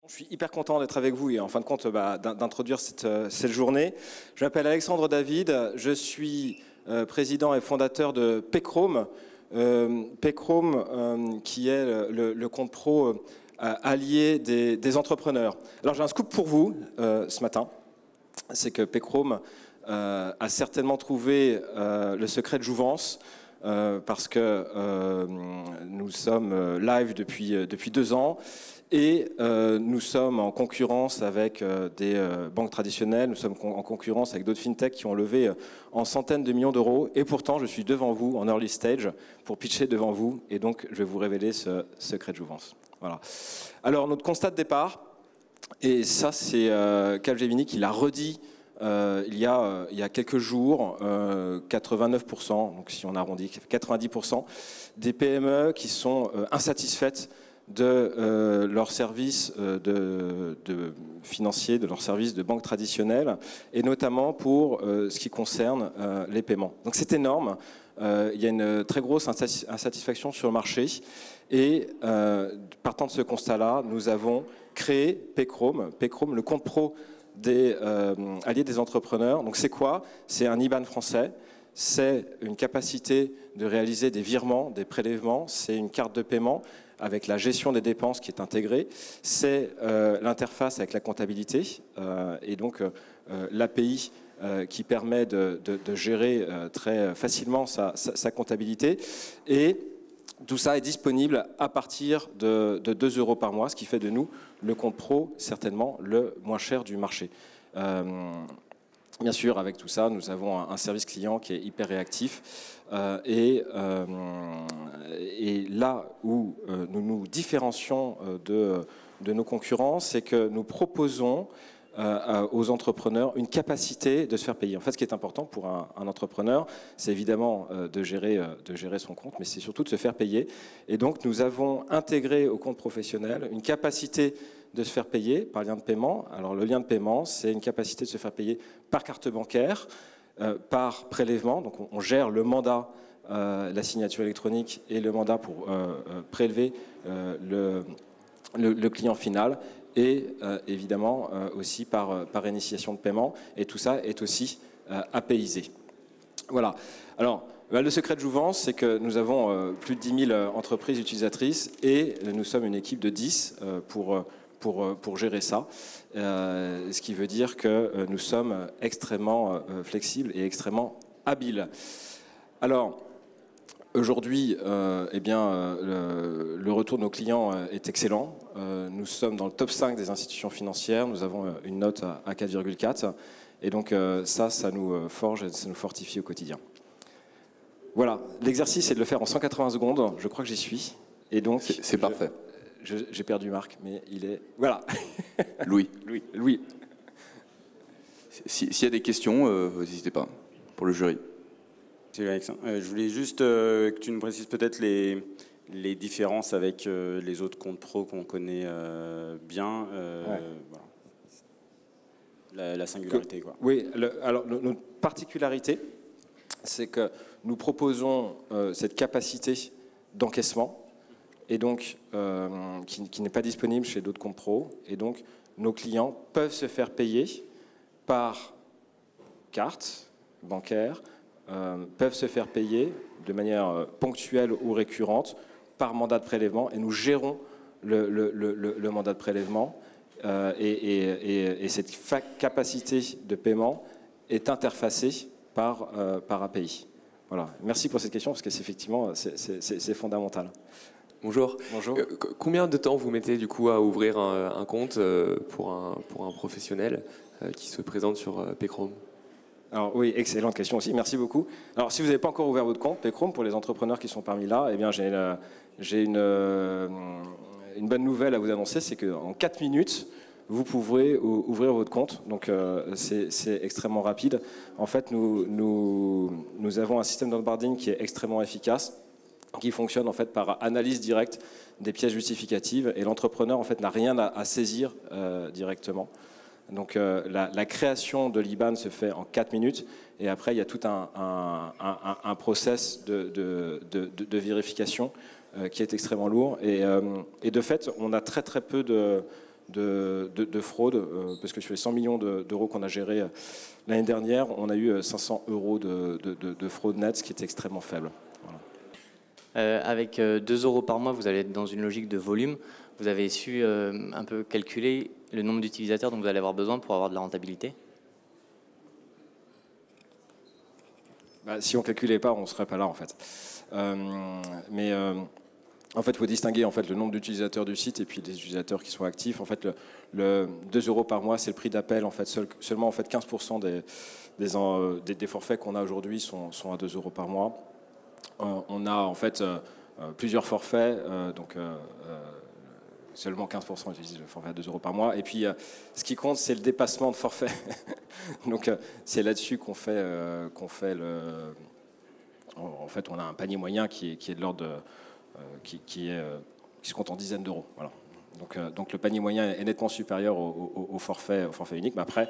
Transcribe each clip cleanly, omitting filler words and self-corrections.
Je suis hyper content d'être avec vous et en fin de compte d'introduire cette journée. Je m'appelle Alexandre David, je suis président et fondateur de Paychrome. Paychrome qui est le compte pro allié des entrepreneurs. Alors j'ai un scoop pour vous ce matin, c'est que Paychrome a certainement trouvé le secret de jouvence. Parce que nous sommes live depuis 2 ans et nous sommes en concurrence avec des banques traditionnelles, nous sommes en concurrence avec d'autres fintechs qui ont levé en centaines de millions d'euros et pourtant je suis devant vous en early stage pour pitcher devant vous et donc je vais vous révéler ce secret de jouvence. Voilà. Alors notre constat de départ, et ça c'est Capgemini qui l'a redit il y a quelques jours, 89%, donc si on arrondit, 90% des PME qui sont insatisfaites de leurs services financiers, de leurs services de banque traditionnelle, et notamment pour ce qui concerne les paiements. Donc c'est énorme, il y a une très grosse insatisfaction sur le marché, et partant de ce constat-là, nous avons créé Paychrome, le compte pro des alliés des entrepreneurs. Donc c'est quoi? C'est un IBAN français, c'est une capacité de réaliser des virements, des prélèvements, c'est une carte de paiement avec la gestion des dépenses qui est intégrée, c'est l'interface avec la comptabilité et donc l'API qui permet de gérer très facilement sa comptabilité. Et tout ça est disponible à partir de 2 € par mois, ce qui fait de nous le compte pro certainement le moins cher du marché. Bien sûr, avec tout ça, nous avons un service client qui est hyper réactif. Et là où nous nous différencions de nos concurrents, c'est que nous proposons aux entrepreneurs une capacité de se faire payer. En fait, ce qui est important pour un entrepreneur, c'est évidemment de gérer son compte, mais c'est surtout de se faire payer. Et donc, nous avons intégré au compte professionnel une capacité de se faire payer par lien de paiement. Alors, le lien de paiement, c'est une capacité de se faire payer par carte bancaire, par prélèvement. Donc, on gère le mandat, la signature électronique et le mandat pour prélever le client final. Et évidemment aussi par initiation de paiement. Et tout ça est aussi apaisé. Voilà. Alors, le secret de jouvence, c'est que nous avons plus de 10 000 entreprises utilisatrices et nous sommes une équipe de 10 pour gérer ça. Ce qui veut dire que nous sommes extrêmement flexibles et extrêmement habiles. Alors, aujourd'hui, le retour de nos clients est excellent. Nous sommes dans le top 5 des institutions financières. Nous avons une note à 4,4. Et donc ça nous forge et ça nous fortifie au quotidien. Voilà, l'exercice est de le faire en 180 secondes. Je crois que j'y suis. Et donc c'est parfait. J'ai perdu Marc, mais il est... Voilà. Louis. Louis. S'il y a des questions, n'hésitez pas, pour le jury. Je voulais juste que tu nous précises peut-être les différences avec les autres comptes pro qu'on connaît bien. Voilà. La singularité, quoi. Oui, alors notre particularité, c'est que nous proposons cette capacité d'encaissement et donc qui n'est pas disponible chez d'autres comptes pro. Et donc nos clients peuvent se faire payer par carte bancaire, peuvent se faire payer de manière ponctuelle ou récurrente par mandat de prélèvement et nous gérons le mandat de prélèvement et cette capacité de paiement est interfacée par API. Voilà. Merci pour cette question parce que c'est fondamental. Bonjour. Bonjour. Combien de temps vous mettez du coup à ouvrir un compte pour un professionnel qui se présente sur Paychrome? Alors oui, excellente question aussi, merci beaucoup. Alors si vous n'avez pas encore ouvert votre compte Paychrome, pour les entrepreneurs qui sont parmi là, eh bien j'ai une bonne nouvelle à vous annoncer, c'est qu'en 4 minutes, vous pourrez ouvrir votre compte. Donc c'est extrêmement rapide. En fait, nous avons un système d'onboarding qui est extrêmement efficace, qui fonctionne en fait par analyse directe des pièces justificatives et l'entrepreneur en fait n'a rien à saisir directement. Donc la création de l'IBAN se fait en 4 minutes et après il y a tout un process de vérification qui est extrêmement lourd et de fait on a très peu de fraude, parce que sur les 100 millions d'euros qu'on a gérés l'année dernière, on a eu 500 euros de fraude nette, ce qui est extrêmement faible. Voilà. Avec 2 euros par mois, vous allez être dans une logique de volume. Vous avez su un peu calculer le nombre d'utilisateurs dont vous allez avoir besoin pour avoir de la rentabilité? Si on ne calculait pas, on ne serait pas là en fait. En fait, il faut distinguer en fait, le nombre d'utilisateurs du site et puis des utilisateurs qui sont actifs. En fait, le 2 euros par mois, c'est le prix d'appel. En fait, seulement en fait, 15% des forfaits qu'on a aujourd'hui sont à 2 euros par mois. On a en fait plusieurs forfaits, donc seulement 15% utilisent le forfait à 2 euros par mois. Et puis, ce qui compte, c'est le dépassement de forfait. Donc, c'est là-dessus qu'on fait le... En fait, on a un panier moyen qui est de l'ordre de... qui se compte en dizaines d'euros. Voilà. Donc le panier moyen est nettement supérieur au forfait unique. Mais après,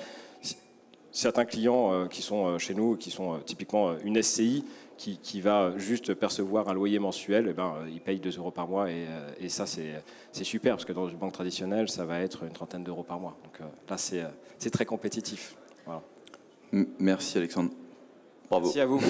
certains clients qui sont chez nous, qui sont typiquement une SCI, qui va juste percevoir un loyer mensuel, ils payent 2 euros par mois. Et ça, c'est super, parce que dans une banque traditionnelle, ça va être une trentaine d'euros par mois. Donc là, c'est très compétitif. Voilà. Merci Alexandre. Bravo. Merci à vous.